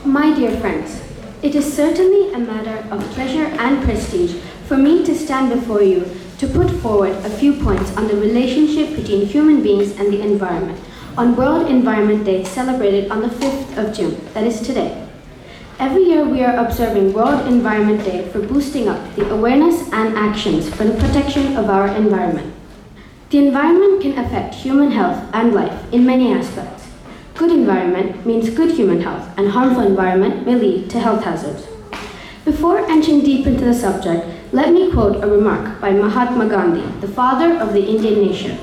My dear friends, it is certainly a matter of pleasure and prestige for me to stand before you to put forward a few points on the relationship between human beings and the environment on World Environment Day celebrated on the 5th of June, that is today. Every year we are observing World Environment Day for boosting up the awareness and actions for the protection of our environment. The environment can affect human health and life in many aspects. Good environment means good human health, and harmful environment may lead to health hazards. Before entering deep into the subject, let me quote a remark by Mahatma Gandhi, the father of the Indian nation.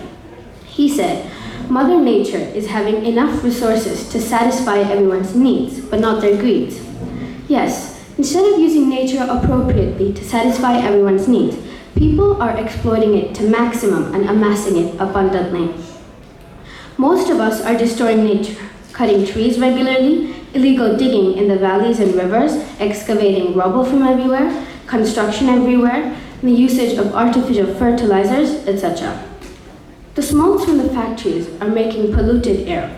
He said, "Mother Nature is having enough resources to satisfy everyone's needs, but not their greeds." Yes, instead of using nature appropriately to satisfy everyone's needs, people are exploiting it to maximum and amassing it abundantly. Most of us are destroying nature, cutting trees regularly, illegal digging in the valleys and rivers, excavating rubble from everywhere, construction everywhere, and the usage of artificial fertilizers, etc. The smokes from the factories are making polluted air.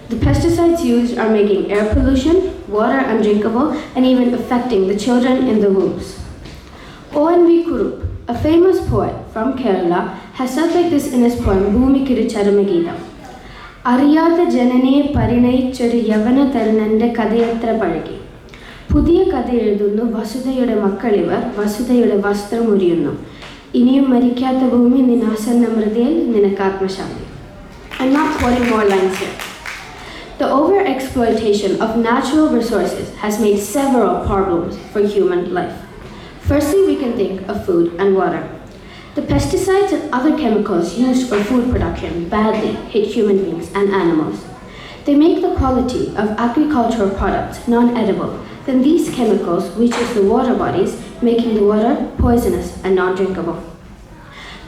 The pesticides used are making air pollution, water undrinkable, and even affecting the children in the wombs. O.N.V. Kurup, a famous poet from Kerala, has said like this in his poem Bhumikkiru Charumageetam. "Ariyatha jananiye parinayichchoru yavana tarunante kadayatra palagi. Pudhiya kadha ezhudunnu vasudhayude makkalivar vasudhayude vastram uriyunnu. Iniyum marikkyatha bhoomi nin asanna mridhil ninakatma shanti." I'm not quoting more lines here. The over-exploitation of natural resources has made several problems for human life. Firstly, we can think of food and water. The pesticides and other chemicals used for food production badly hit human beings and animals. They make the quality of agricultural products non-edible. Then these chemicals reaches the water bodies, making the water poisonous and non-drinkable.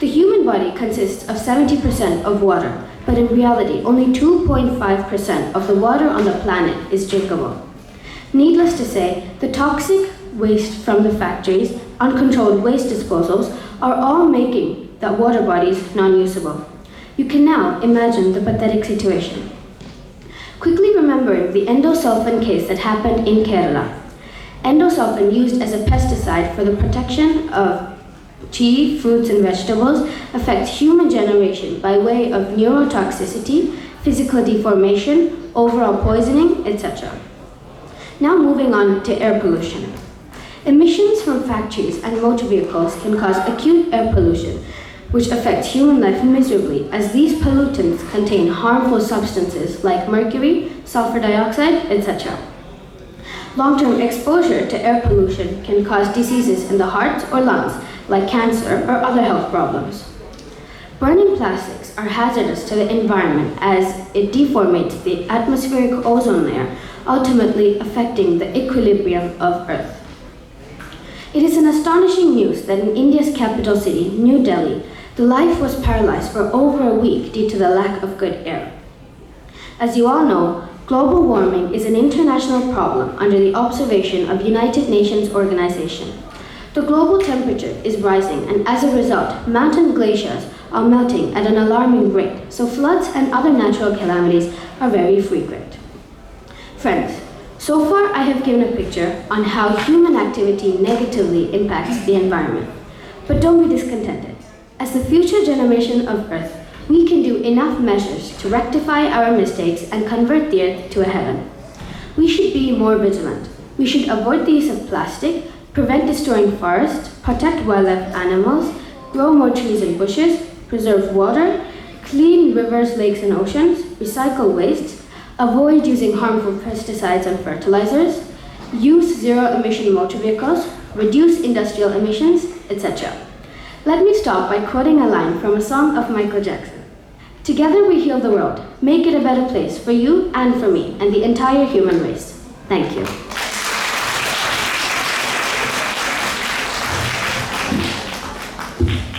The human body consists of 70% of water, but in reality, only 2.5% of the water on the planet is drinkable. Needless to say, the toxic waste from the factories, uncontrolled waste disposals, are all making the water bodies non-usable. You can now imagine the pathetic situation. Quickly remembering the endosulfan case that happened in Kerala. Endosulfan used as a pesticide for the protection of tea, fruits and vegetables affects human generation by way of neurotoxicity, physical deformation, overall poisoning, etc. Now moving on to air pollution. Emissions from factories and motor vehicles can cause acute air pollution, which affects human life miserably as these pollutants contain harmful substances like mercury, sulfur dioxide, etc. Long-term exposure to air pollution can cause diseases in the heart or lungs, like cancer or other health problems. Burning plastics are hazardous to the environment as it deformates the atmospheric ozone layer, ultimately affecting the equilibrium of Earth. It is an astonishing news that in India's capital city, New Delhi, the life was paralyzed for over a week due to the lack of good air. As you all know, global warming is an international problem under the observation of United Nations Organization. The global temperature is rising, and as a result, mountain glaciers are melting at an alarming rate, so floods and other natural calamities are very frequent. Friends, so far I have given a picture on how human activity negatively impacts the environment. But don't be discontented. As the future generation of Earth, we can do enough measures to rectify our mistakes and convert the Earth to a heaven. We should be more vigilant. We should avoid the use of plastic, prevent destroying forests, protect wildlife animals, grow more trees and bushes, preserve water, clean rivers, lakes and oceans, recycle waste, avoid using harmful pesticides and fertilizers, use zero-emission motor vehicles, reduce industrial emissions, etc. Let me stop by quoting a line from a song of Michael Jackson. "Together we heal the world, make it a better place for you and for me and the entire human race." Thank you.